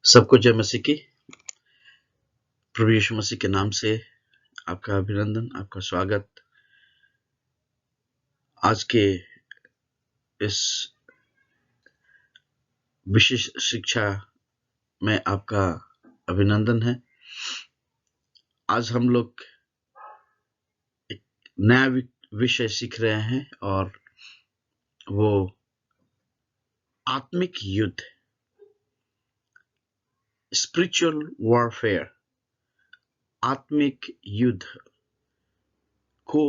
सबको जय मसीह की। प्रभु यीशु मसीह के नाम से आपका अभिनंदन, आपका स्वागत। आज के इस विशेष शिक्षा में आपका अभिनंदन है। आज हम लोग एक नया विषय सीख रहे हैं और वो आत्मिक युद्ध, स्पिरिचुअल वॉरफेयर। आत्मिक युद्ध को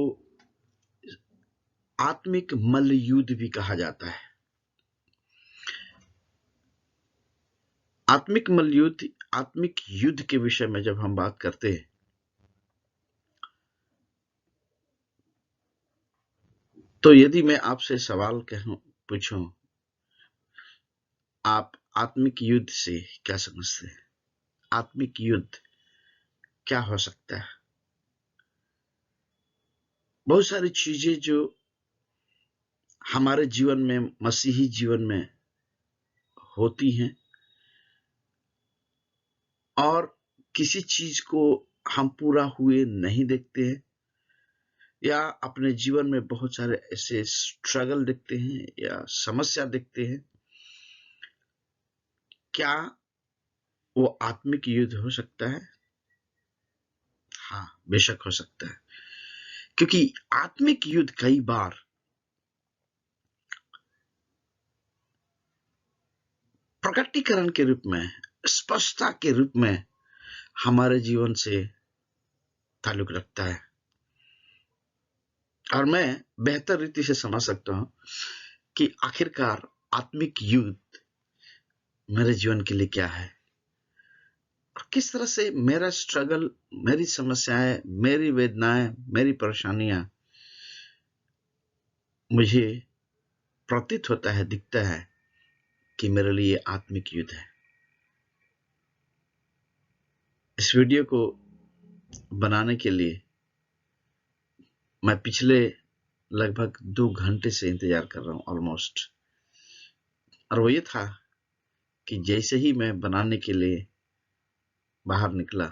आत्मिक मल्ल युद्ध भी कहा जाता है। आत्मिक युद्ध के विषय में जब हम बात करते हैं तो यदि मैं आपसे सवाल पूछूं, आप आत्मिक युद्ध से क्या समझते हैं? आत्मिक युद्ध क्या हो सकता है? बहुत सारी चीजें जो हमारे जीवन में, मसीही जीवन में होती हैं और किसी चीज को हम पूरा हुए नहीं देखते हैं, या अपने जीवन में बहुत सारे ऐसे स्ट्रगल देखते हैं या समस्या देखते हैं। क्या वो आत्मिक युद्ध हो सकता है? हाँ, बेशक हो सकता है, क्योंकि आत्मिक युद्ध कई बार प्रकटीकरण के रूप में, स्पष्टता के रूप में हमारे जीवन से ताल्लुक रखता है। और मैं बेहतर रीति से समझ सकता हूं कि आखिरकार आत्मिक युद्ध मेरे जीवन के लिए क्या है और किस तरह से मेरा स्ट्रगल, मेरी समस्याएं, मेरी वेदनाएं, मेरी परेशानियां मुझे प्रतीत होता है, दिखता है कि मेरे लिए आत्मिक युद्ध है। इस वीडियो को बनाने के लिए मैं पिछले लगभग 2 घंटे से इंतजार कर रहा हूं ऑलमोस्ट। और वो ये था कि जैसे ही मैं बनाने के लिए बाहर निकला,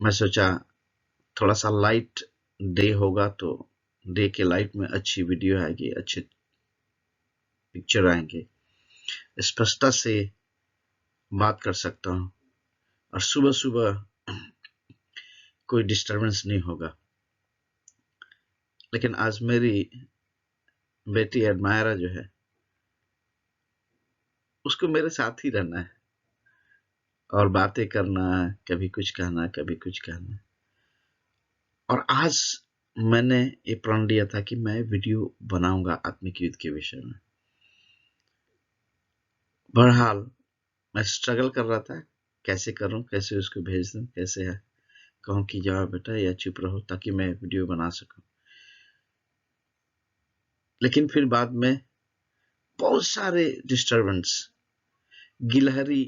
मैं सोचा थोड़ा सा लाइट डे होगा तो डे के लाइट में अच्छी वीडियो आएगी, अच्छे पिक्चर आएंगे, स्पष्टता से बात कर सकता हूं और सुबह सुबह कोई डिस्टरबेंस नहीं होगा। लेकिन आज मेरी बेटी एडमायरा जो है, उसको मेरे साथ ही रहना है और बातें करना, कभी कुछ कहना, कभी कुछ कहना। और आज मैंने ये प्रण लिया था कि मैं वीडियो बनाऊंगा आत्मिक युद्ध के विषय में। बहरहाल मैं स्ट्रगल कर रहा था, कैसे करूं, कैसे उसको भेज दूं, कैसे है कहूं कि जाओ बेटा या चुप रहो, ताकि मैं वीडियो बना सकूं। लेकिन फिर बाद में बहुत सारे डिस्टरबेंस, गिलहरी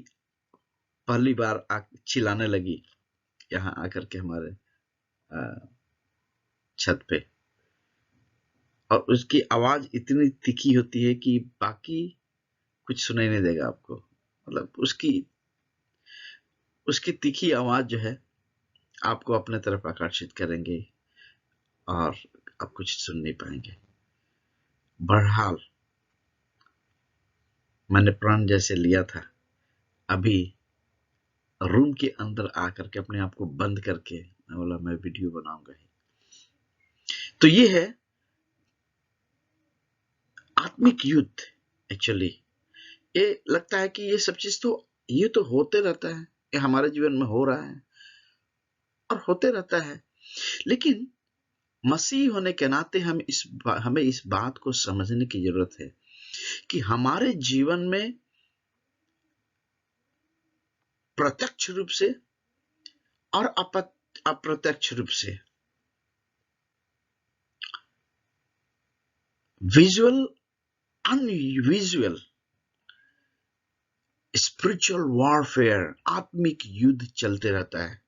पहली बार चिल्लाने लगी यहाँ आकर के हमारे छत पे, और उसकी आवाज इतनी तीखी होती है कि बाकी कुछ सुनाई नहीं देगा आपको। मतलब उसकी तीखी आवाज जो है आपको अपने तरफ आकर्षित करेंगे और आप कुछ सुन नहीं पाएंगे। बहरहाल मैंने प्रण जैसे लिया था, अभी रूम के अंदर आकर के अपने आप को बंद करके मैं बोला मैं वीडियो बनाऊंगा ही। तो ये है आत्मिक युद्ध। एक्चुअली ये लगता है कि ये सब चीज तो ये तो होते रहता है, ये हमारे जीवन में हो रहा है और होते रहता है। लेकिन मसीह होने के नाते हमें इस बात को समझने की जरूरत है कि हमारे जीवन में प्रत्यक्ष रूप से और अप्रत्यक्ष रूप से, विजुअल अनविजुअल, स्पिरिचुअल वॉरफेयर, आत्मिक युद्ध चलते रहता है।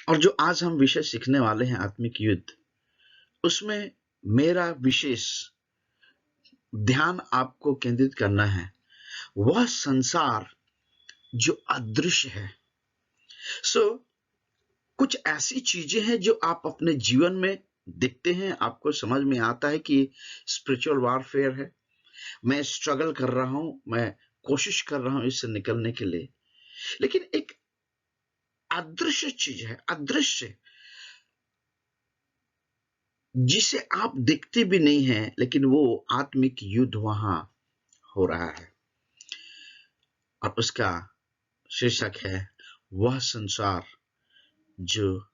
और जो आज हम विषय सीखने वाले हैं आत्मिक युद्ध, उसमें मेरा विशेष ध्यान आपको केंद्रित करना है वह संसार जो अदृश्य है। कुछ ऐसी चीजें हैं जो आप अपने जीवन में देखते हैं, आपको समझ में आता है कि स्पिरिचुअल वॉरफेयर है, मैं स्ट्रगल कर रहा हूं, मैं कोशिश कर रहा हूं इससे निकलने के लिए। लेकिन एक अदृश्य चीज है, अदृश्य, जिसे आप देखते भी नहीं हैं, लेकिन वो आत्मिक युद्ध वहां हो रहा है, और उसका शीर्षक है वह संसार जो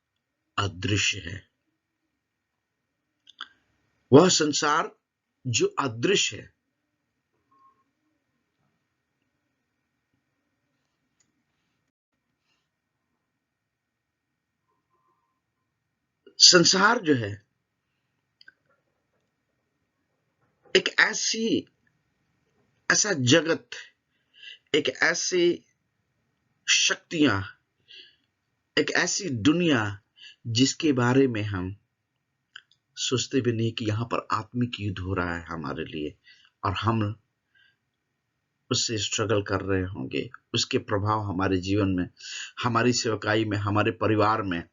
अदृश्य है। वह संसार जो अदृश्य है। संसार जो है एक ऐसा जगत, एक ऐसी शक्तियां, एक ऐसी दुनिया जिसके बारे में हम सोचते भी नहीं कि यहां पर आत्मिक युद्ध हो रहा है हमारे लिए, और हम उससे स्ट्रगल कर रहे होंगे। उसके प्रभाव हमारे जीवन में, हमारी सेवकाई में, हमारे परिवार में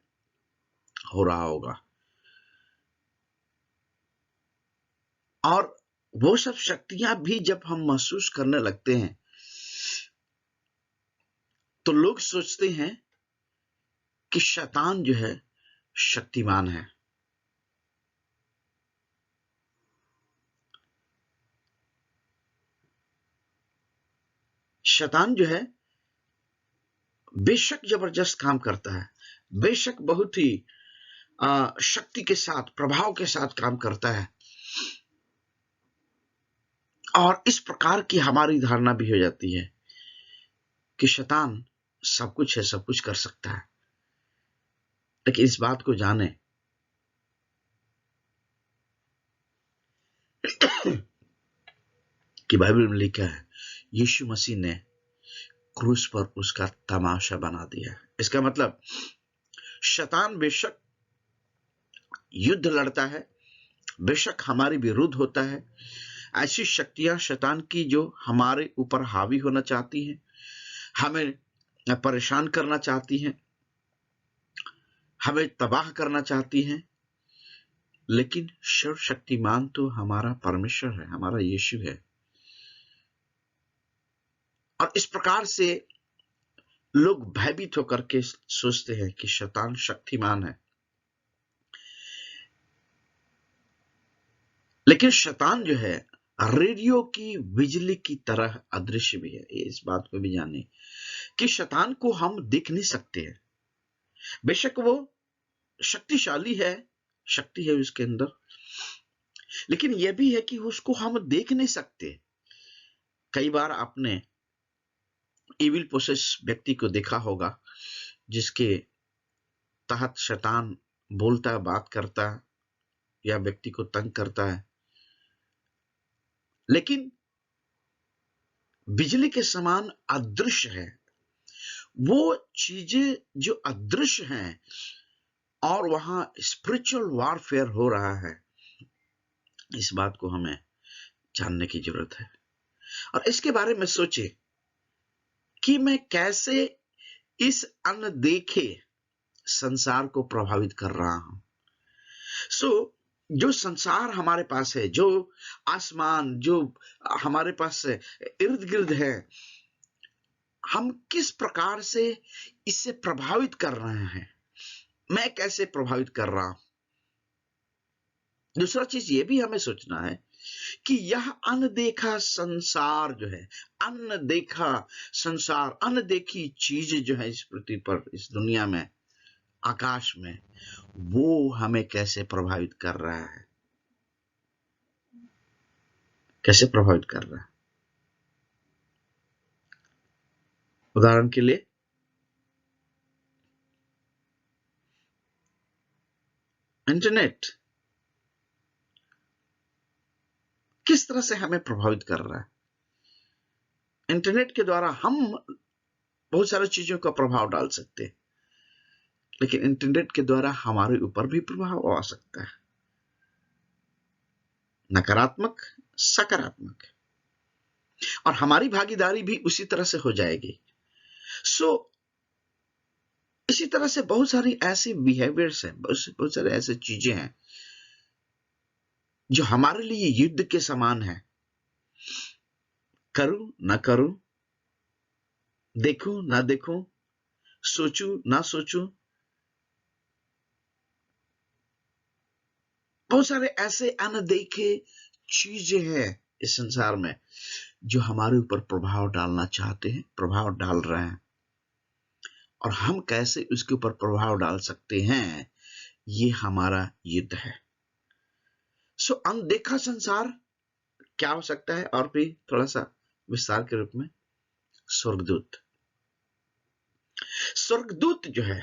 हो रहा होगा। और वो सब शक्तियां भी जब हम महसूस करने लगते हैं तो लोग सोचते हैं कि शैतान जो है शक्तिमान है। शैतान जो है बेशक जबरदस्त काम करता है, बेशक बहुत ही शक्ति के साथ, प्रभाव के साथ काम करता है, और इस प्रकार की हमारी धारणा भी हो जाती है कि शैतान सब कुछ है, सब कुछ कर सकता है। लेकिन इस बात को जाने कि बाइबल में लिखा है यीशु मसीह ने क्रूस पर उसका तमाशा बना दिया। इसका मतलब शैतान बेशक युद्ध लड़ता है, बेशक हमारे विरुद्ध होता है। ऐसी शक्तियां शैतान की जो हमारे ऊपर हावी होना चाहती हैं, हमें परेशान करना चाहती हैं, हमें तबाह करना चाहती हैं। लेकिन सर्वशक्तिमान तो हमारा परमेश्वर है, हमारा यीशु है। और इस प्रकार से लोग भयभीत होकर के सोचते हैं कि शैतान शक्तिमान है, लेकिन शैतान जो है रेडियो की बिजली की तरह अदृश्य भी है। इस बात को भी जाने कि शैतान को हम देख नहीं सकते हैं। बेशक वो शक्तिशाली है, शक्ति है उसके अंदर, लेकिन यह भी है कि उसको हम देख नहीं सकते। कई बार आपने इविल प्रोसेस व्यक्ति को देखा होगा जिसके तहत शैतान बोलता है, बात करता है, या व्यक्ति को तंग करता है। लेकिन बिजली के समान अदृश्य है वो चीजें जो अदृश्य हैं, और वहां स्पिरिचुअल वॉरफेयर हो रहा है। इस बात को हमें जानने की जरूरत है, और इसके बारे में सोचे कि मैं कैसे इस अनदेखे संसार को प्रभावित कर रहा हूं। जो संसार हमारे पास है, जो आसमान जो हमारे पास इर्द गिर्द है, हम किस प्रकार से इससे प्रभावित कर रहे हैं, मैं कैसे प्रभावित कर रहा हूं। दूसरा चीज ये भी हमें सोचना है कि यह अनदेखा संसार जो है, अनदेखा संसार, अनदेखी चीज जो है इस पृथ्वी पर, इस दुनिया में, आकाश में, वो हमें कैसे प्रभावित कर रहा है, कैसे प्रभावित कर रहा है। उदाहरण के लिए इंटरनेट किस तरह से हमें प्रभावित कर रहा है। इंटरनेट के द्वारा हम बहुत सारी चीजों का प्रभाव डाल सकते हैं, लेकिन इंटरनेट के द्वारा हमारे ऊपर भी प्रभाव आ सकता है। नकारात्मक, सकारात्मक, और हमारी भागीदारी भी उसी तरह से हो जाएगी। सो इसी तरह से बहुत सारी ऐसी बिहेवियर्स हैं, बहुत सारे ऐसे चीजें हैं जो हमारे लिए युद्ध के समान है। करूं ना करूं, देखूं ना देखूं, सोचूं ना सोचूं, बहुत सारे ऐसे अनदेखे चीजें हैं इस संसार में जो हमारे ऊपर प्रभाव डालना चाहते हैं, प्रभाव डाल रहे हैं, और हम कैसे उसके ऊपर प्रभाव डाल सकते हैं, ये हमारा युद्ध है। सो अनदेखा संसार क्या हो सकता है, और भी थोड़ा सा विस्तार के रूप में, स्वर्गदूत। स्वर्गदूत जो है,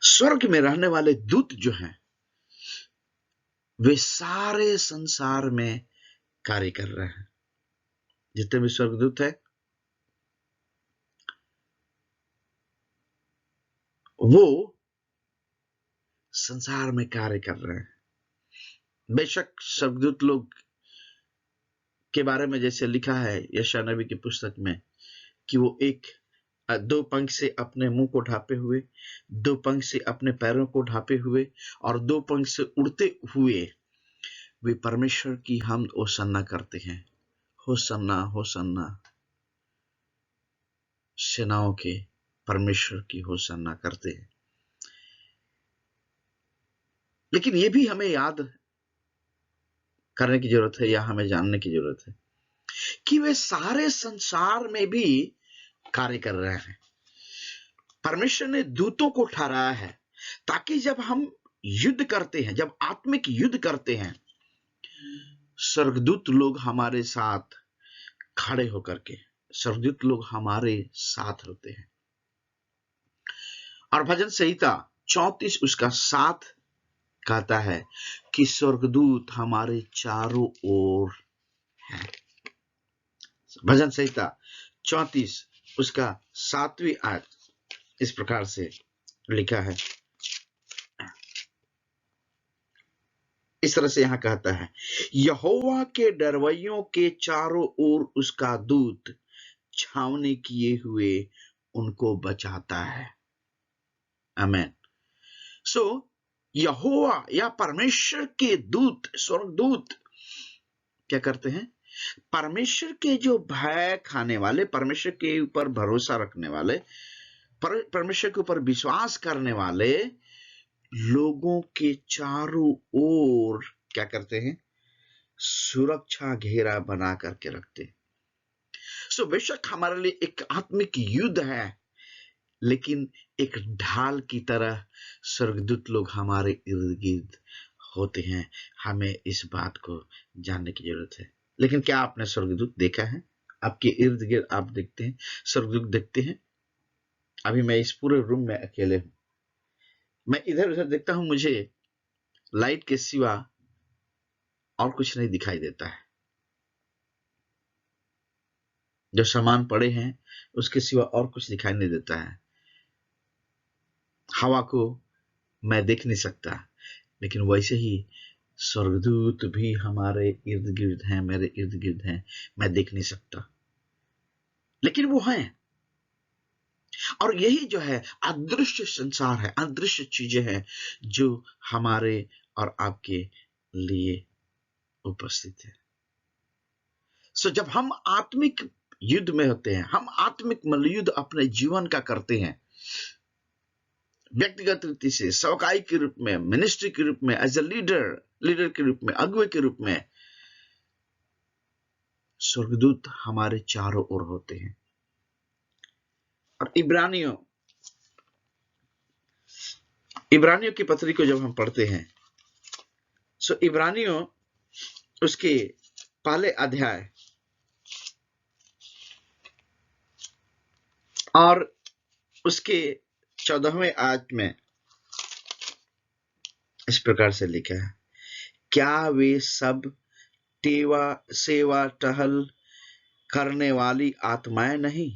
स्वर्ग में रहने वाले दूत जो हैं, वे सारे संसार में कार्य कर रहे हैं। जितने भी स्वर्गदूत है वो संसार में कार्य कर रहे हैं। बेशक स्वर्गदूत लोग के बारे में जैसे लिखा है यशायाह नबी की पुस्तक में कि वो दो पंख से अपने मुंह को ढांपे हुए, दो पंख से अपने पैरों को ढांपे हुए, और दो पंख से उड़ते हुए वे परमेश्वर की हमद होसन्ना करते हैं। होसन्ना, होसन्ना, सेनाओं के परमेश्वर की होसन्ना करते हैं। लेकिन ये भी हमें याद करने की जरूरत है, या हमें जानने की जरूरत है कि वे सारे संसार में भी कार्य कर रहे हैं। परमेश्वर ने दूतों को ठहराया है ताकि जब हम युद्ध करते हैं, जब आत्मिक युद्ध करते हैं, स्वर्गदूत लोग हमारे साथ खड़े होकर के, स्वर्गदूत लोग हमारे साथ होते हैं। और भजन संहिता 34 उसका 7 कहता है कि स्वर्गदूत हमारे चारों ओर है। भजन संहिता 34 उसका 7वीं आयत इस प्रकार से लिखा है, इस तरह से यहां कहता है, यहोवा के डरवैयों के चारों ओर उसका दूत छावनी किए हुए उनको बचाता है। आमीन। सो यहोवा या परमेश्वर के दूत, स्वर्गदूत क्या करते हैं? परमेश्वर के जो भय खाने वाले, परमेश्वर के ऊपर भरोसा रखने वाले, परमेश्वर के ऊपर विश्वास करने वाले लोगों के चारों ओर क्या करते हैं? सुरक्षा घेरा बना करके रखते हैं। सो बेशक हमारे लिए एक आत्मिक युद्ध है, लेकिन एक ढाल की तरह स्वर्गदूत लोग हमारे इर्द गिर्द होते हैं। हमें इस बात को जानने की जरूरत है। लेकिन क्या आपने स्वर्गदूत देखा है? आपके इर्द गिर्द आप देखते हैं, स्वर्गदूत देखते हैं? अभी मैं इस पूरे रूम में अकेले हूं, मैं इधर उधर देखता हूं, मुझे लाइट के सिवा और कुछ नहीं दिखाई देता है। जो सामान पड़े हैं उसके सिवा और कुछ दिखाई नहीं देता है। हवा को मैं देख नहीं सकता, लेकिन वैसे ही स्वर्गदूत भी हमारे इर्द गिर्द हैं, मेरे इर्द गिर्द हैं, मैं देख नहीं सकता, लेकिन वो हैं। और यही जो है अदृश्य संसार है, अदृश्य चीजें हैं जो हमारे और आपके लिए उपस्थित है। सो जब हम आत्मिक युद्ध में होते हैं, हम आत्मिक मल्लयुद्ध अपने जीवन का करते हैं, व्यक्तिगत रीति से, सेवकाई के रूप में, मिनिस्ट्री के रूप में, एज ए लीडर के रूप में, अगुवे के रूप में, स्वर्गदूत हमारे चारों ओर होते हैं। और इब्रानियों की पत्री को जब हम पढ़ते हैं, सो इब्रानियों उसके पहले अध्याय और उसके 14वें आयत में इस प्रकार से लिखा है, क्या वे सब सेवा टहल करने वाली आत्माएं नहीं,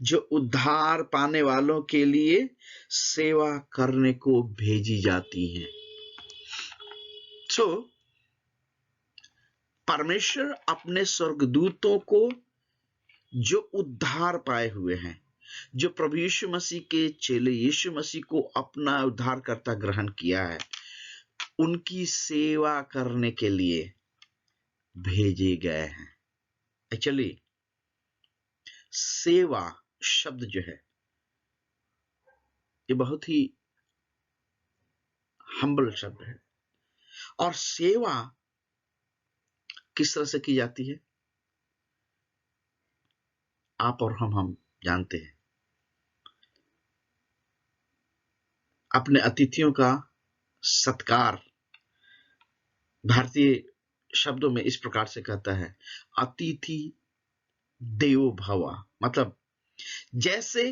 जो उद्धार पाने वालों के लिए सेवा करने को भेजी जाती हैं? सो परमेश्वर अपने स्वर्गदूतों को, जो उद्धार पाए हुए हैं, जो प्रभु यीशु मसीह के चेले यीशु मसीह को अपना उद्धारकर्ता ग्रहण किया है, उनकी सेवा करने के लिए भेजे गए हैं। एक्चुअली सेवा शब्द जो है ये बहुत ही हम्बल शब्द है। और सेवा किस तरह से की जाती है आप और हम जानते हैं। अपने अतिथियों का सत्कार भारतीय शब्दों में इस प्रकार से कहता है, अतिथि देवो भव। मतलब जैसे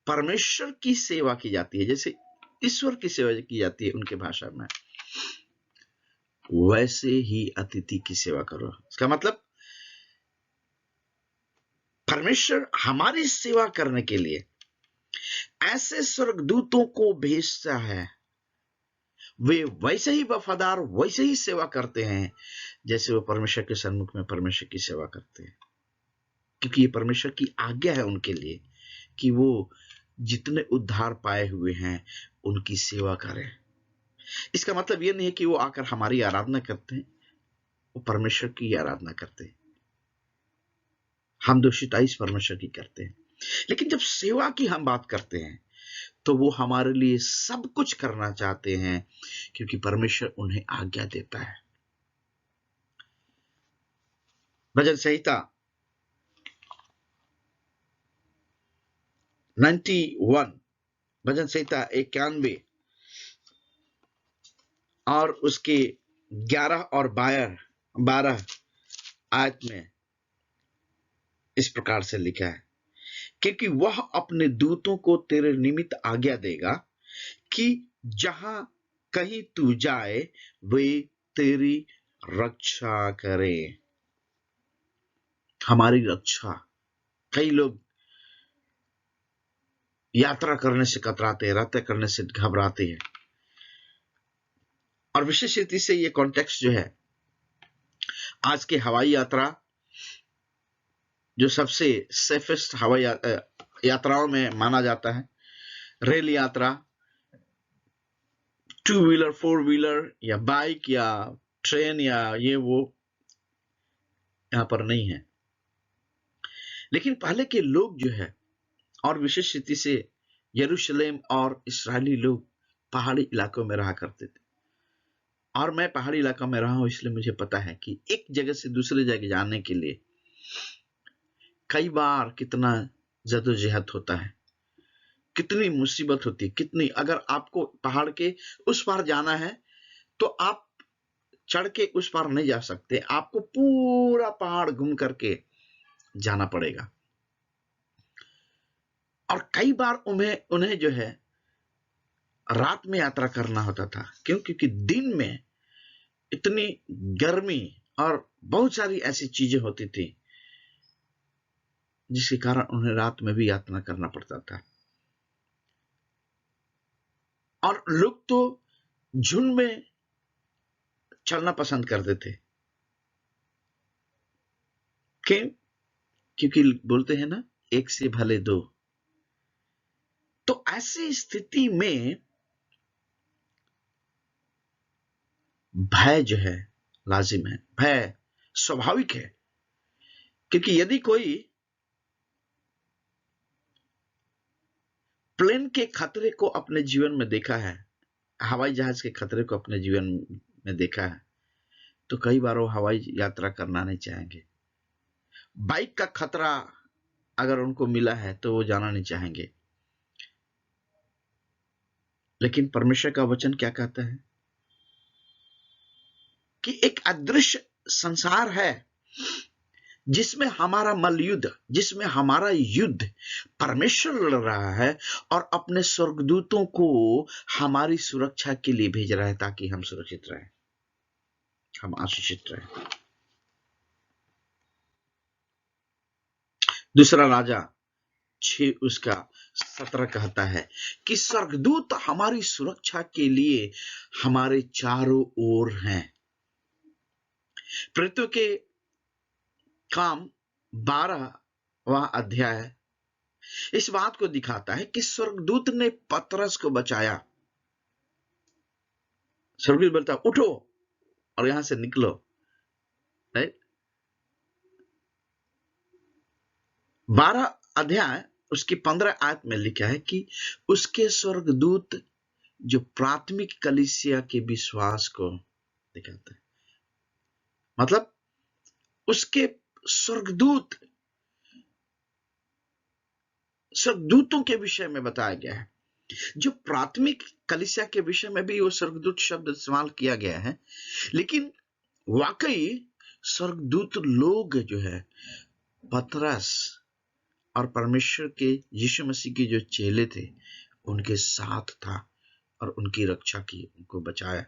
परमेश्वर की सेवा की जाती है, जैसे ईश्वर की सेवा की जाती है उनके भाषा में, वैसे ही अतिथि की सेवा करो। इसका मतलब परमेश्वर हमारी सेवा करने के लिए ऐसे स्वर्गदूतों को भेजता है, वे वैसे ही वफादार, वैसे ही सेवा करते हैं जैसे वो परमेश्वर के सन्मुख में परमेश्वर की सेवा करते हैं। क्योंकि ये परमेश्वर की आज्ञा है उनके लिए कि वो जितने उद्धार पाए हुए हैं उनकी सेवा करें। इसका मतलब ये नहीं है कि वो आकर हमारी आराधना करते हैं, वो परमेश्वर की आराधना करते हैं, हम दोषिताइस परमेश्वर की करते हैं। लेकिन जब सेवा की हम बात करते हैं तो वो हमारे लिए सब कुछ करना चाहते हैं, क्योंकि परमेश्वर उन्हें आज्ञा देता है। भजन संहिता 91, भजन संहिता 91 और उसके 11 और 12 आयत में इस प्रकार से लिखा है, क्योंकि वह अपने दूतों को तेरे निमित्त आज्ञा देगा कि जहां कहीं तू जाए वे तेरी रक्षा करें। हमारी रक्षा। कई लोग यात्रा करने से कतराते हैं, यात्रा करने से घबराते हैं, और विशेष रीति से ये कॉन्टेक्स्ट जो है आज के हवाई यात्रा, जो सबसे सेफेस्ट हवाई यात्राओं में माना जाता है, रेल यात्रा, 2 व्हीलर 4 व्हीलर या बाइक या ट्रेन या ये वो यहां पर नहीं है। लेकिन पहले के लोग जो है, और विशेष रीति से यरूशलेम और इस्राएली लोग पहाड़ी इलाकों में रहा करते थे। और मैं पहाड़ी इलाका में रहा हूं, इसलिए मुझे पता है कि एक जगह से दूसरे जगह जाने के लिए कई बार कितना जद्दोजहद होता है, कितनी मुसीबत होती है, कितनी। अगर आपको पहाड़ के उस पार जाना है तो आप चढ़ के उस पार नहीं जा सकते, आपको पूरा पहाड़ घूम करके जाना पड़ेगा। और कई बार उन्हें जो है रात में यात्रा करना होता था। क्यों? क्योंकि दिन में इतनी गर्मी और बहुत सारी ऐसी चीजें होती थी जिसके कारण उन्हें रात में भी यात्रा करना पड़ता था। और लोग तो झुंड में चलना पसंद करते थे। क्यों? क्योंकि बोलते हैं ना, एक से भले दो। तो ऐसी स्थिति में भय जो है लाजिम है, भय स्वाभाविक है। क्योंकि यदि कोई प्लेन के खतरे को अपने जीवन में देखा है, हवाई जहाज के खतरे को अपने जीवन में देखा है, तो कई बार वो हवाई यात्रा करना नहीं चाहेंगे। बाइक का खतरा अगर उनको मिला है तो वो जाना नहीं चाहेंगे। लेकिन परमेश्वर का वचन क्या कहता है कि एक अदृश्य संसार है जिसमें हमारा मल्लयुद्ध, जिसमें हमारा युद्ध परमेश्वर लड़ रहा है और अपने स्वर्गदूतों को हमारी सुरक्षा के लिए भेज रहा है, ताकि हम सुरक्षित रहें, हम आशीषित रहें। दूसरा राजा 6 उसका 17 कहता है कि स्वर्गदूत हमारी सुरक्षा के लिए हमारे चारों ओर हैं। प्रेरितों के काम 12वां अध्याय इस बात को दिखाता है कि स्वर्गदूत ने पतरस को बचाया। स्वर्गदूत बोलता उठो और यहां से निकलो, राइट। 12 अध्याय उसकी 15 आयत में लिखा है कि उसके स्वर्गदूत जो प्राथमिक कलीसिया के विश्वास को दिखाता है, मतलब उसके स्वर्गदूतों के विषय में बताया गया है। जो प्राथमिक कलीसिया के विषय में भी वो स्वर्गदूत शब्द इस्तेमाल किया गया है, लेकिन वाकई स्वर्गदूत लोग जो है पतरस और परमेश्वर के यीशु मसीह के जो चेले थे उनके साथ था और उनकी रक्षा की, उनको बचाया।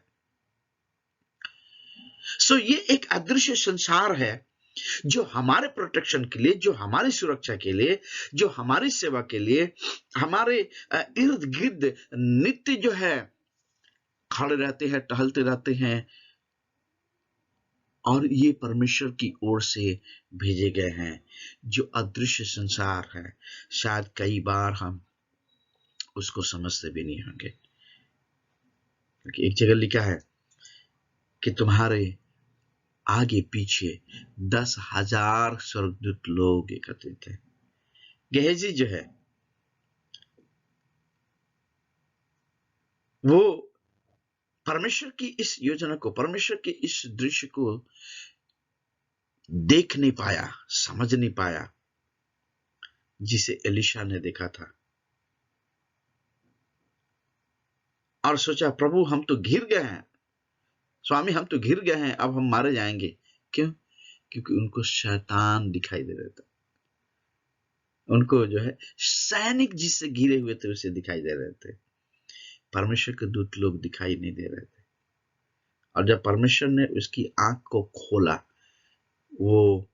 सो ये एक अदृश्य संसार है जो हमारे प्रोटेक्शन के लिए, जो हमारी सुरक्षा के लिए, जो हमारी सेवा के लिए, हमारे इर्द गिर्द नित्य जो है खड़े रहते हैं, टहलते रहते हैं, और ये परमेश्वर की ओर से भेजे गए हैं। जो अदृश्य संसार है, शायद कई बार हम उसको समझते भी नहीं होंगे। एक जगह लिखा है कि तुम्हारे आगे पीछे 10,000 स्वर्गदूत लोग एकत्रित हैं। गेहजी जो है वो परमेश्वर की इस योजना को, परमेश्वर के इस दृश्य को देख नहीं पाया, समझ नहीं पाया जिसे एलिशा ने देखा था, और सोचा प्रभु हम तो घिर गए हैं, स्वामी हम तो घिर गए हैं, अब हम मारे जाएंगे। क्यों? क्योंकि उनको शैतान दिखाई दे रहा था, उनको जो है सैनिक जिससे घिरे हुए थे उसे दिखाई दे रहे थे, परमेश्वर के दूत लोग दिखाई नहीं दे रहे थे। और जब परमेश्वर ने उसकी आंख को खोला, वो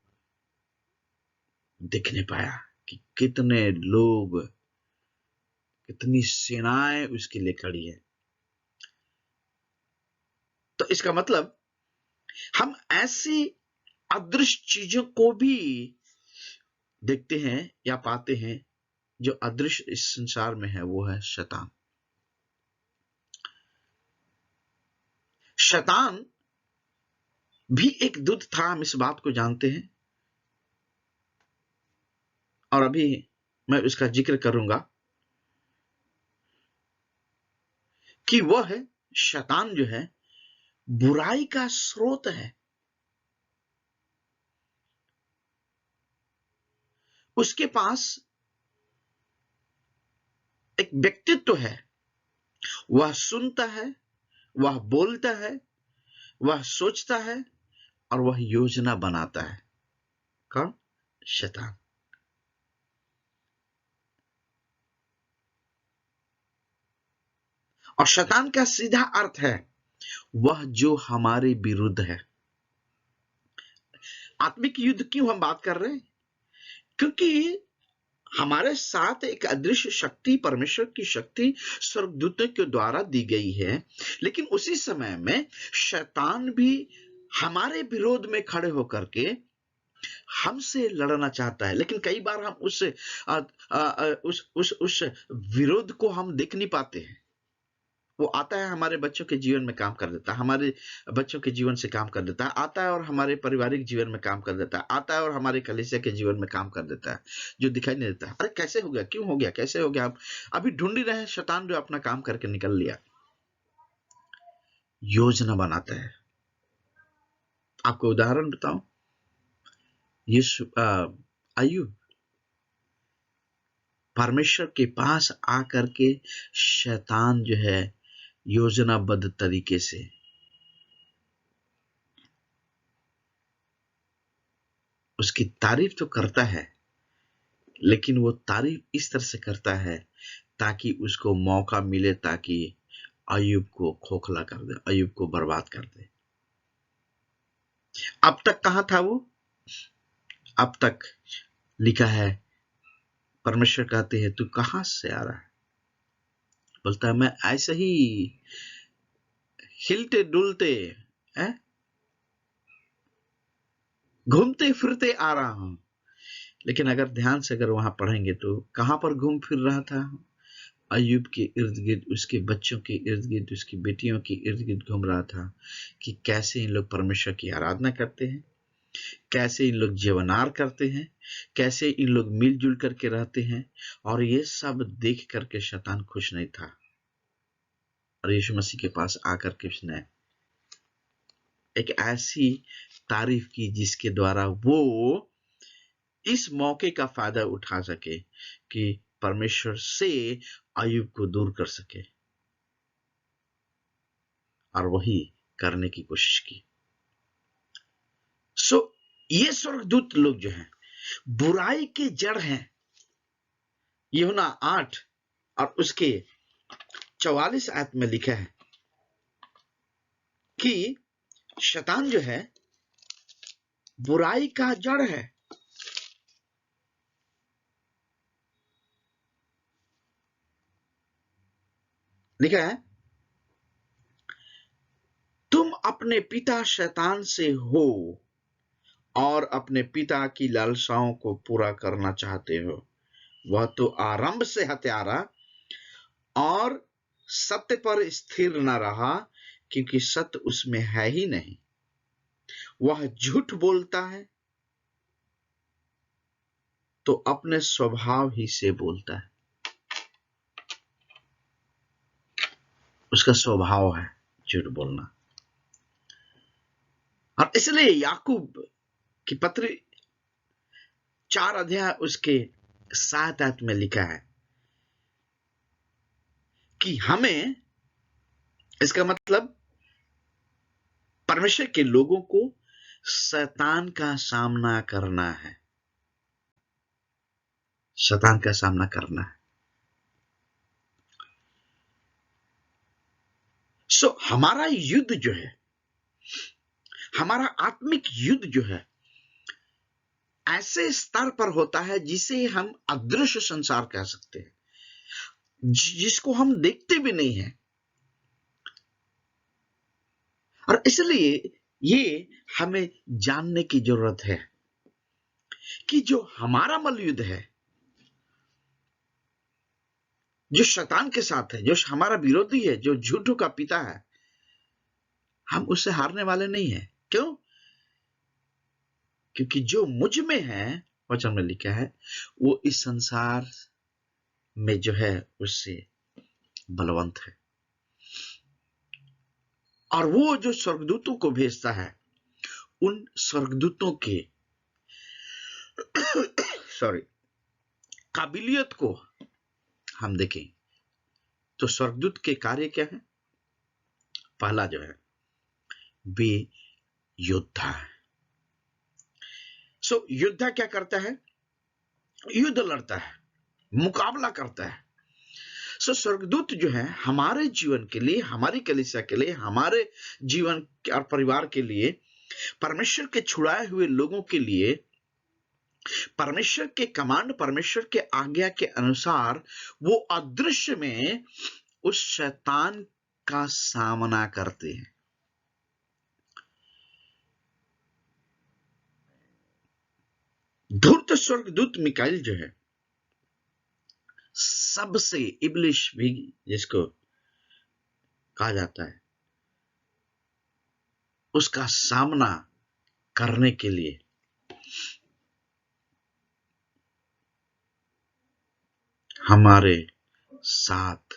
देख नहीं पाया कि कितने लोग, कितनी सेनाएं उसके लिए खड़ी है। तो इसका मतलब हम ऐसी अदृश्य चीजों को भी देखते हैं या पाते हैं। जो अदृश्य इस संसार में है वो है शैतान। शैतान भी एक दूत था, हम इस बात को जानते हैं, और अभी मैं उसका जिक्र करूंगा कि वह है शैतान जो है बुराई का स्रोत है। उसके पास एक व्यक्तित्व है, वह सुनता है, वह बोलता है, वह सोचता है और वह योजना बनाता है। कौन? शैतान। और शैतान का सीधा अर्थ है वह जो हमारे विरुद्ध है। आत्मिक युद्ध क्यों हम बात कर रहे हैं? क्योंकि हमारे साथ एक अदृश्य शक्ति, परमेश्वर की शक्ति स्वर्गदूतों के द्वारा दी गई है, लेकिन उसी समय में शैतान भी हमारे विरोध में खड़े होकर के हमसे लड़ना चाहता है। लेकिन कई बार हम उस विरोध को हम देख नहीं पाते हैं। वो आता है, हमारे बच्चों के जीवन में काम कर देता है, हमारे बच्चों के जीवन से काम कर देता है, आता है और हमारे पारिवारिक जीवन में काम कर देता है, आता है और हमारे कलीसिया के जीवन में काम कर देता है, जो दिखाई नहीं देता। अरे कैसे हो गया, क्यों हो गया, कैसे हो गया? आप अभी ढूंढ ही रहे हैं। शैतान जो अपना काम करके निकल लिया, योजना बनाता है। आपको उदाहरण बताऊं, यीशु अय्यूब परमेश्वर के पास आकर के शैतान जो है योजनाबद्ध तरीके से उसकी तारीफ तो करता है, लेकिन वो तारीफ इस तरह से करता है ताकि उसको मौका मिले, ताकि अय्यूब को खोखला कर दे, अय्यूब को बर्बाद कर दे। अब तक कहां था वो? अब तक लिखा है, परमेश्वर कहते हैं तू कहां से आ रहा है? बोलता है मैं ऐसे ही हिलते डुलते घूमते फिरते आ रहा हूं। लेकिन अगर ध्यान से अगर वहां पढ़ेंगे तो कहां पर घूम फिर रहा था? अय्यूब के इर्द गिर्द, उसके बच्चों के इर्द गिर्द, उसकी बेटियों के इर्द गिर्द घूम रहा था कि कैसे इन लोग परमेश्वर की आराधना करते हैं, कैसे इन लोग जीवनार करते हैं, कैसे इन लोग मिलजुल करके रहते हैं। और ये सब देख करके शैतान खुश नहीं था, और यीशु मसीह के पास आकर के उसने एक ऐसी तारीफ की जिसके द्वारा वो इस मौके का फायदा उठा सके कि परमेश्वर से अय्यूब को दूर कर सके, और वही करने की कोशिश की। ये स्वर्गदूत लोग जो हैं बुराई के जड़ हैं। यूहन्ना 8 और उसके 44 आयत में लिखा है कि शैतान जो है बुराई का जड़ है। लिखा है, तुम अपने पिता शैतान से हो और अपने पिता की लालसाओं को पूरा करना चाहते हो। वह तो आरंभ से हत्यारा और सत्य पर स्थिर न रहा, क्योंकि सत्य उसमें है ही नहीं। वह झूठ बोलता है तो अपने स्वभाव ही से बोलता है। उसका स्वभाव है झूठ बोलना। और इसलिए याकूब की पत्री 4 अध्याय उसके 7 आयत में लिखा है कि हमें, इसका मतलब परमेश्वर के लोगों को शैतान का सामना करना है। शैतान का सामना करना है। हमारा युद्ध जो है, हमारा आत्मिक युद्ध जो है, ऐसे स्तर पर होता है जिसे हम अदृश्य संसार कह सकते हैं, जिसको हम देखते भी नहीं है। और इसलिए ये हमें जानने की जरूरत है कि जो हमारा मल्लयुद्ध है, जो शैतान के साथ है, जो हमारा विरोधी है, जो झूठों का पिता है, हम उससे हारने वाले नहीं हैं। क्यों? क्योंकि जो मुझ में है, वचन में लिखा है, वो इस संसार में जो है उससे बलवंत है। और वो जो स्वर्गदूतों को भेजता है, उन स्वर्गदूतों के काबिलियत को हम देखें तो स्वर्गदूत के कार्य क्या है? पहला जो है, वे योद्धा है। योद्धा क्या करता है? युद्ध लड़ता है, मुकाबला करता है। स्वर्गदूत जो है हमारे जीवन के लिए, हमारी कलीसिया के लिए, हमारे जीवन और परिवार के लिए, परमेश्वर के छुड़ाए हुए लोगों के लिए, परमेश्वर के कमांड, परमेश्वर के आज्ञा के अनुसार वो अदृश्य में उस शैतान का सामना करते हैं। धूर्त स्वर्गदूत मिकाइल जो है, सबसे इब्लिश भी जिसको कहा जाता है, उसका सामना करने के लिए हमारे साथ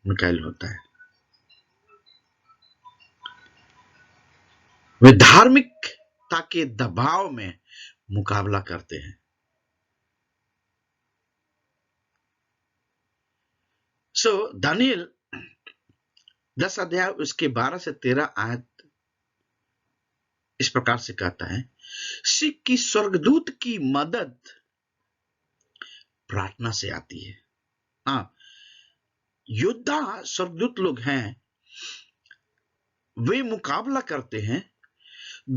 मिकाइल होता है। वे धार्मिकता के दबाव में मुकाबला करते हैं। दानियल 10 अध्याय उसके 12 से 13 आयत इस प्रकार से कहता है कि स्वर्गदूत की मदद प्रार्थना से आती है। हाँ, योद्धा स्वर्गदूत लोग हैं, वे मुकाबला करते हैं।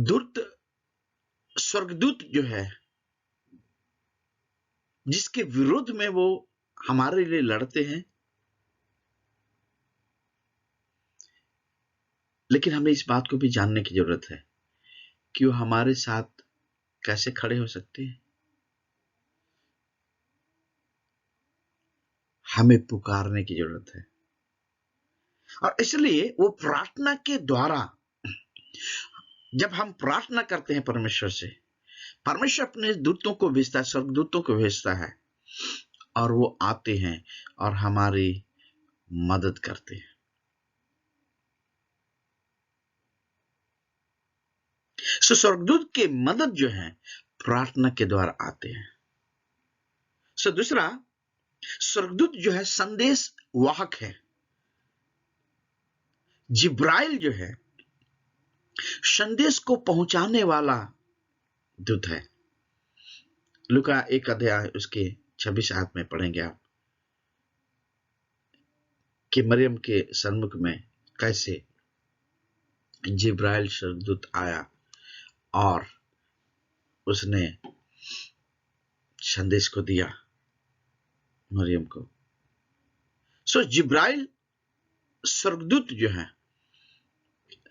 धूर्त स्वर्गदूत जो है, जिसके विरोध में वो हमारे लिए लड़ते हैं, लेकिन हमें इस बात को भी जानने की जरूरत है कि वो हमारे साथ कैसे खड़े हो सकते हैं। हमें पुकारने की जरूरत है, और इसलिए वो प्रार्थना के द्वारा, जब हम प्रार्थना करते हैं परमेश्वर से, परमेश्वर अपने दूतों को भेजता है, स्वर्गदूतों को भेजता है, और वो आते हैं और हमारी मदद करते हैं। सो स्वर्गदूत के मदद जो है प्रार्थना के द्वारा आते हैं। सो दूसरा, स्वर्गदूत जो है संदेश वाहक है। जिब्राइल जो है संदेश को पहुंचाने वाला दूत है। लूका 1 अध्याय उसके 26 आयत में पढ़ेंगे आप कि मरियम के सन्मुख में कैसे जिब्राइल स्वर्गदूत आया और उसने संदेश को दिया मरियम को। सो जिब्राइल स्वर्गदूत जो है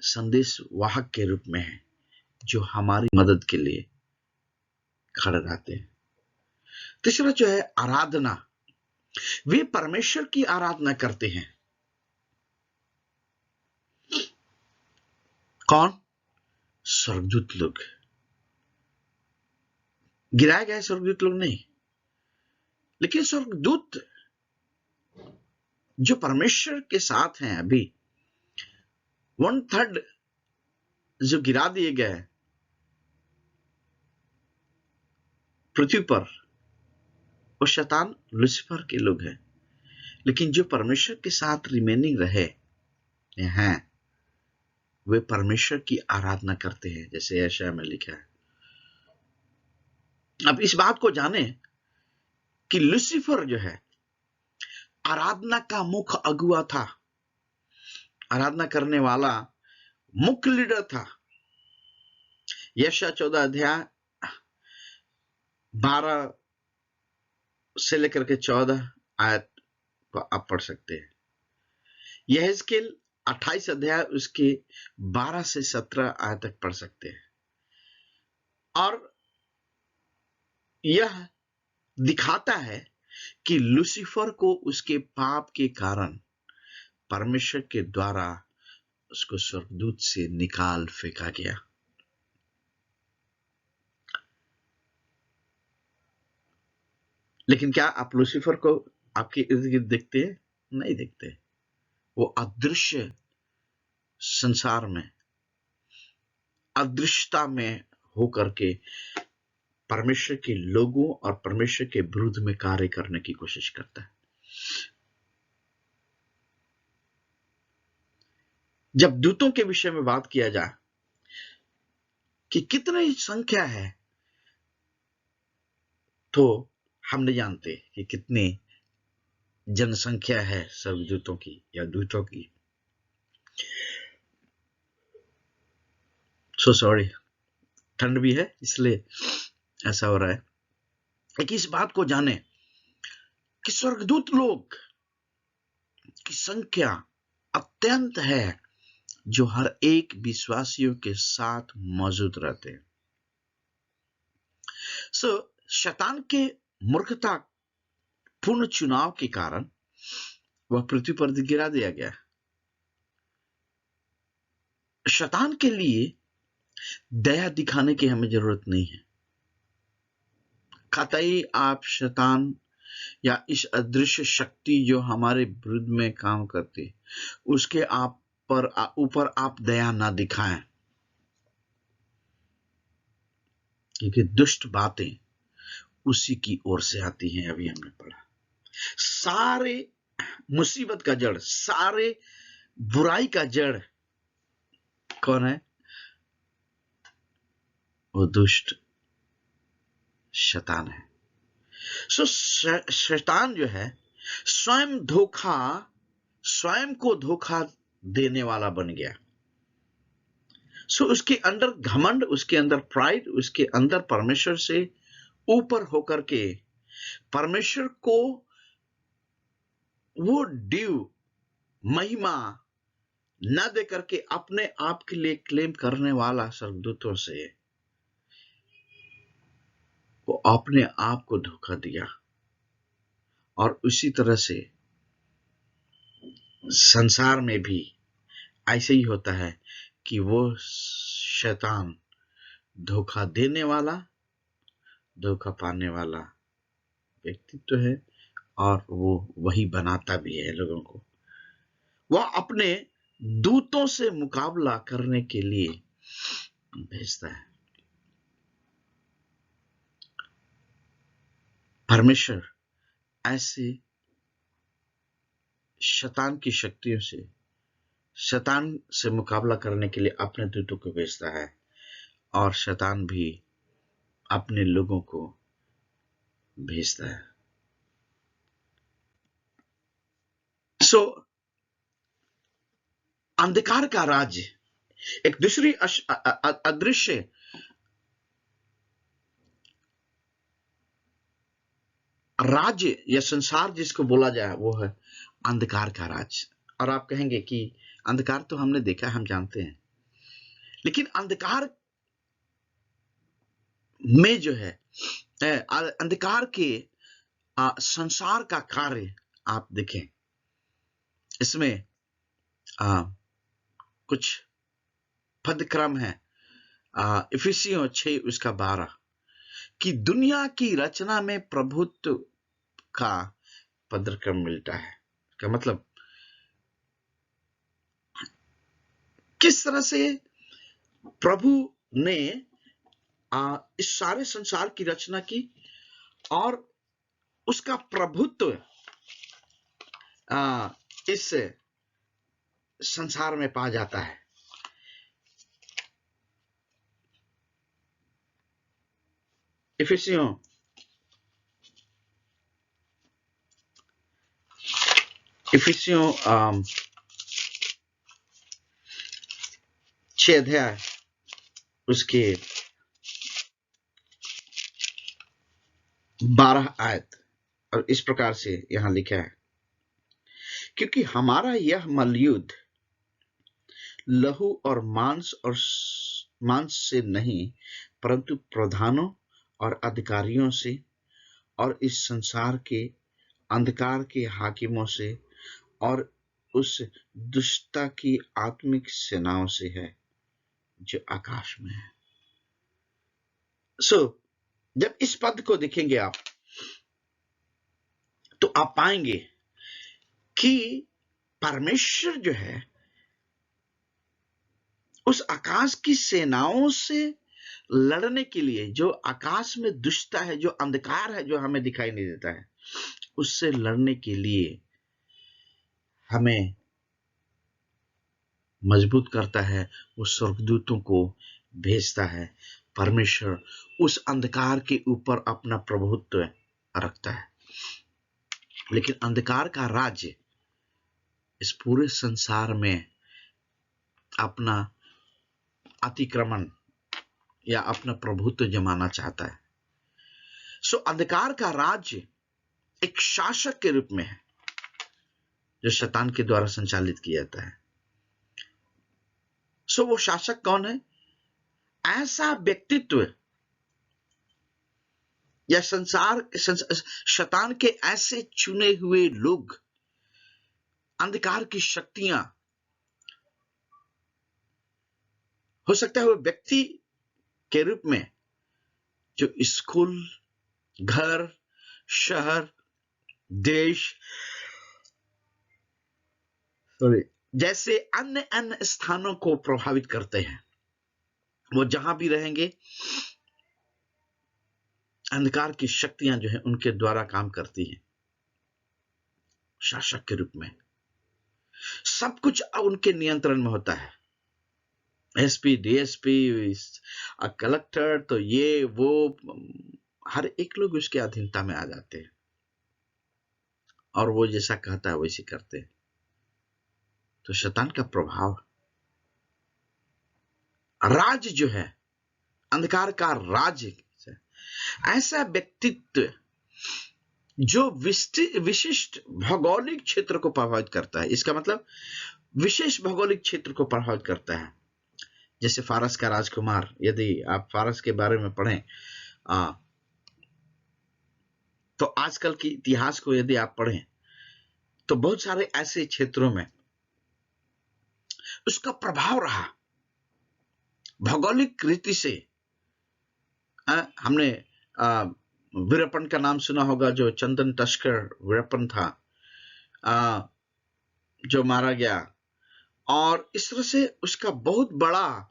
संदेश वाहक के रूप में है, जो हमारी मदद के लिए खड़े रहते हैं। तीसरा जो है आराधना, वे परमेश्वर की आराधना करते हैं। कौन? स्वर्गदूत लोग। गिराए गए स्वर्गदूत लोग नहीं, लेकिन स्वर्गदूत जो परमेश्वर के साथ हैं, अभी 1/3 जो गिरा दिए गए पृथ्वी पर, वो शैतान लूसीफर के लोग हैं। लेकिन जो परमेश्वर के साथ रिमेनिंग रहे हैं, वे परमेश्वर की आराधना करते हैं, जैसे यशायाह में लिखा है। अब इस बात को जाने कि लूसीफर जो है आराधना का मुख्य अगुआ था, आराधना करने वाला मुख्य लीडर था। यशायाह 14 अध्याय 12 से लेकर के 14 आयत को आप पढ़ सकते हैं। यहेजकेल 28 अध्याय उसके 12 से 17 आयत तक पढ़ सकते हैं। और यह दिखाता है कि लूसीफर को उसके पाप के कारण परमेश्वर के द्वारा उसको स्वर्गदूत से निकाल फेंका गया। लेकिन क्या आप लूसीफर को आपके इर्द गिर्द देखते हैं? नहीं देखते। वो अदृश्य संसार में, अदृश्यता में होकर के परमेश्वर के लोगों और परमेश्वर के विरुद्ध में कार्य करने की कोशिश करता है। जब दूतों के विषय में बात किया जाए कि कितनी संख्या है, तो हम नहीं जानते कि कितनी जनसंख्या है स्वर्गदूतों की या दूतों की। सो सॉरी, ठंड भी है इसलिए ऐसा हो रहा है। लेकिन इस बात को जाने कि स्वर्गदूत लोग की संख्या अत्यंत है, जो हर एक विश्वासियों के साथ मौजूद रहते हैं। शैतान के मूर्खता पूर्ण चुनाव के कारण वह पृथ्वी पर गिरा दिया गया। शैतान के लिए दया दिखाने की हमें जरूरत नहीं है। कतई आप शैतान या इस अदृश्य शक्ति जो हमारे विरुद्ध में काम करती, उसके आप पर ऊपर आप दया ना दिखाएं, क्योंकि दुष्ट बातें उसी की ओर से आती हैं। अभी हमने पढ़ा, सारे मुसीबत का जड़, सारे बुराई का जड़ कौन है? वो दुष्ट शैतान है। शैतान जो है स्वयं को धोखा देने वाला बन गया। उसके अंदर घमंड, उसके अंदर प्राइड, उसके अंदर परमेश्वर से ऊपर होकर के परमेश्वर को वो ड्यू महिमा न दे करके अपने आप के लिए क्लेम करने वाला स्वर्गदूतों से वो अपने आप को धोखा दिया। और उसी तरह से संसार में भी ऐसे ही होता है कि वो शैतान धोखा देने वाला, धोखा पाने वाला व्यक्तित्व है और वो वही बनाता भी है लोगों को। वह अपने दूतों से मुकाबला करने के लिए भेजता है। परमेश्वर ऐसे शैतान की शक्तियों से, शैतान से मुकाबला करने के लिए अपने दूतों को भेजता है और शैतान भी अपने लोगों को भेजता है। सो अंधकार का राज्य, एक दूसरी अदृश्य राज्य या संसार जिसको बोला जाए वो है अंधकार का राज्य। और आप कहेंगे कि अंधकार तो हमने देखा, हम जानते हैं, लेकिन अंधकार में जो है अंधकार के संसार का कार्य आप देखें, इसमें कुछ पदक्रम है। इफिसियों 6:12 कि दुनिया की रचना में प्रभुत्व का पदक्रम मिलता है। का मतलब किस तरह से प्रभु ने इस सारे संसार की रचना की और उसका प्रभुत्व इस संसार में पा जाता है। इफिसियों 6 उसके 12 और इस प्रकार से यहां लिखा है, क्योंकि हमारा यह मल्लयुद्ध लहू और मांस से नहीं, परंतु प्रधानों और अधिकारियों से और इस संसार के अंधकार के हाकिमों से और उस दुष्टता की आत्मिक सेनाओं से है जो आकाश में है। जब इस पद को देखेंगे आप, तो आप पाएंगे कि परमेश्वर जो है उस आकाश की सेनाओं से लड़ने के लिए, जो आकाश में दुष्टता है, जो अंधकार है, जो हमें दिखाई नहीं देता है, उससे लड़ने के लिए हमें मजबूत करता है, वो स्वर्गदूतों को भेजता है। परमेश्वर उस अंधकार के ऊपर अपना प्रभुत्व रखता है। लेकिन अंधकार का राज्य इस पूरे संसार में अपना अतिक्रमण या अपना प्रभुत्व जमाना चाहता है। अंधकार का राज्य एक शासक के रूप में है जो शैतान के द्वारा संचालित किया जाता है। वो शासक कौन है? ऐसा व्यक्तित्व या शैतान के ऐसे चुने हुए लोग, अंधकार की शक्तियां, हो सकता है वो व्यक्ति के रूप में जो स्कूल, घर, शहर, देश जैसे अन्य अन्य स्थानों को प्रभावित करते हैं। वो जहां भी रहेंगे, अंधकार की शक्तियां जो है उनके द्वारा काम करती हैं शासक के रूप में। सब कुछ उनके नियंत्रण में होता है। एसपी, डीएसपी, कलेक्टर, तो ये वो हर एक लोग उसके अधीनता में आ जाते हैं और वो जैसा कहता है वैसे करते हैं। तो शैतान का प्रभाव, राज जो है, अंधकार का राज, ऐसा व्यक्तित्व जो विशिष्ट भौगोलिक क्षेत्र को प्रभावित करता है। इसका मतलब विशेष भौगोलिक क्षेत्र को प्रभावित करता है। जैसे फारस का राजकुमार, यदि आप फारस के बारे में पढ़ें तो आजकल के इतिहास को यदि आप पढ़ें तो बहुत सारे ऐसे क्षेत्रों में उसका प्रभाव रहा। भौगोलिक रीति से हमने वीरप्पन का नाम सुना होगा, जो चंदन तस्कर वीरप्पन था, जो मारा गया, और इस तरह से उसका बहुत बड़ा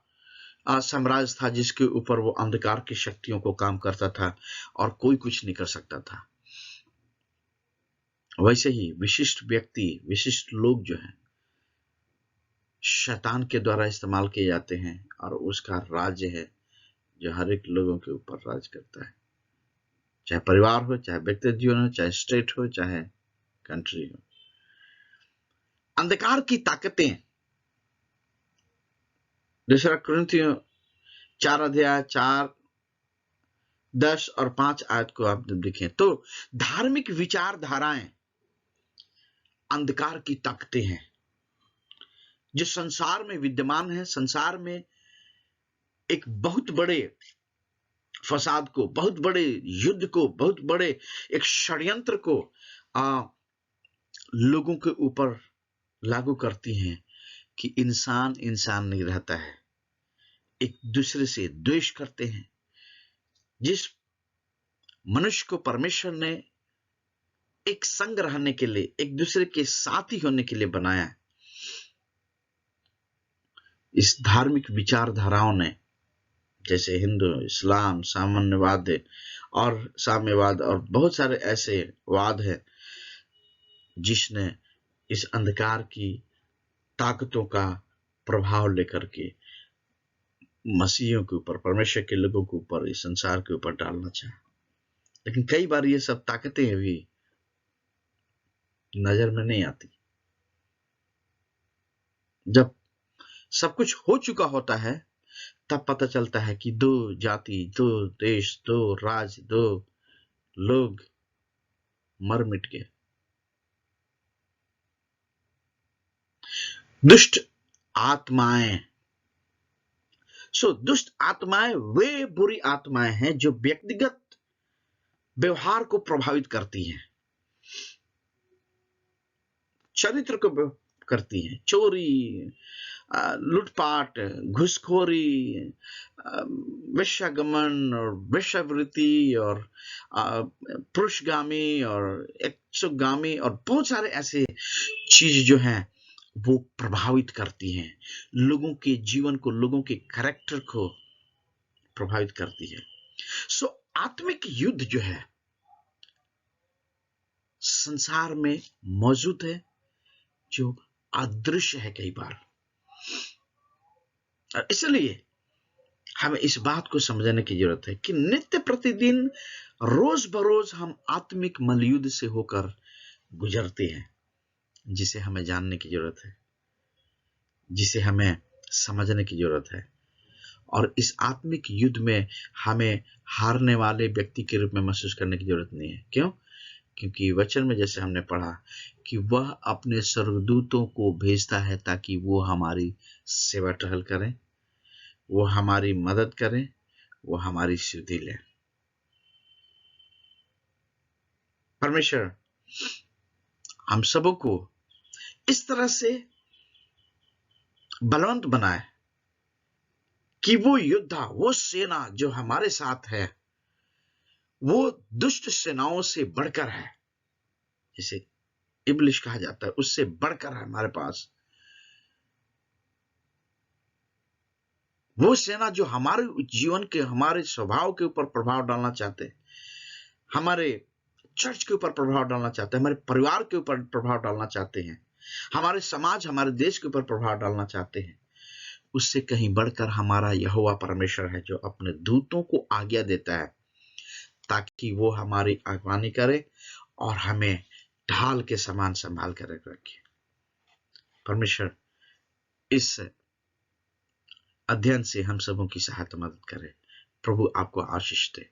साम्राज्य था जिसके ऊपर वो अंधकार की शक्तियों को काम करता था और कोई कुछ नहीं कर सकता था। वैसे ही विशिष्ट व्यक्ति, विशिष्ट लोग जो हैं शैतान के द्वारा इस्तेमाल किए जाते हैं और उसका राज्य है जो हर एक लोगों के ऊपर राज करता है, चाहे परिवार हो, चाहे व्यक्तिगत जीवन हो, चाहे स्टेट हो, चाहे कंट्री हो। अंधकार की ताकतें, दूसरा कुरिन्थियों 4:4, 10 और 5 आयत को आप जब देखें तो धार्मिक विचारधाराएं अंधकार की ताकतें हैं जो संसार में विद्यमान है। संसार में एक बहुत बड़े फसाद को, बहुत बड़े युद्ध को, बहुत बड़े एक षड्यंत्र को लोगों के ऊपर लागू करती हैं कि इंसान इंसान नहीं रहता है, एक दूसरे से द्वेष करते हैं। जिस मनुष्य को परमेश्वर ने एक संग रहने के लिए, एक दूसरे के साथी होने के लिए बनाया, इस धार्मिक विचारधाराओं ने, जैसे हिंदू, इस्लाम, साम्यवाद और बहुत सारे ऐसे वाद हैं जिसने इस अंधकार की ताकतों का प्रभाव लेकर के मसीहियों के ऊपर, परमेश्वर के लोगों के ऊपर, इस संसार के ऊपर डालना चाहा। लेकिन कई बार ये सब ताकतें भी नजर में नहीं आती। जब सब कुछ हो चुका होता है तब पता चलता है कि 2 जाति, 2 देश, 2 राज्य, 2 लोग मर मिट गए। दुष्ट आत्माएं, दुष्ट आत्माएं वे बुरी आत्माएं हैं जो व्यक्तिगत व्यवहार को प्रभावित करती हैं, चरित्र को करती हैं। चोरी, लूटपाट, घुसखोरी, वेश्यागमन और वेश्यावृत्ति और पुरुषगामी और एक्सोगामी और बहुत सारे ऐसे चीज जो हैं वो प्रभावित करती हैं लोगों के जीवन को, लोगों के कैरेक्टर को प्रभावित करती है। आत्मिक युद्ध जो है संसार में मौजूद है, जो अदृश्य है कई बार। और इसलिए हमें इस बात को समझने की जरूरत है कि नित्य प्रतिदिन, रोज बरोज हम आत्मिक मलयुद्ध से होकर गुजरते हैं, जिसे हमें जानने की जरूरत है, जिसे हमें समझने की जरूरत है। और इस आत्मिक युद्ध में हमें हारने वाले व्यक्ति के रूप में महसूस करने की जरूरत नहीं है। क्यों? क्योंकि वचन में जैसे हमने पढ़ा कि वह अपने स्वर्गदूतों को भेजता है ताकि वो हमारी सेवा टहल करें, वो हमारी मदद करें, वो हमारी सुधि लें। परमेश्वर हम सबों को इस तरह से बलवंत बनाए कि वो योद्धा, वो सेना जो हमारे साथ है, वो दुष्ट सेनाओं से बढ़कर है, जिसे इब्लिश कहा जाता है, उससे बढ़कर है हमारे पास। वो सेना जो हमारे जीवन के, हमारे स्वभाव के ऊपर प्रभाव डालना चाहते हैं, हमारे चर्च के ऊपर प्रभाव डालना चाहते हैं, हमारे परिवार के ऊपर प्रभाव डालना चाहते हैं, हमारे समाज, हमारे देश के ऊपर प्रभाव डालना चाहते हैं, उससे कहीं बढ़कर हमारा यहोवा परमेश्वर है जो अपने दूतों को आज्ञा देता है ताकि वो हमारी अगवानी करे और हमें ढाल के समान संभाल कर रखे। परमेश्वर इस अध्ययन से हम सबों की सहायता मदद करे। प्रभु आपको आशीष दे।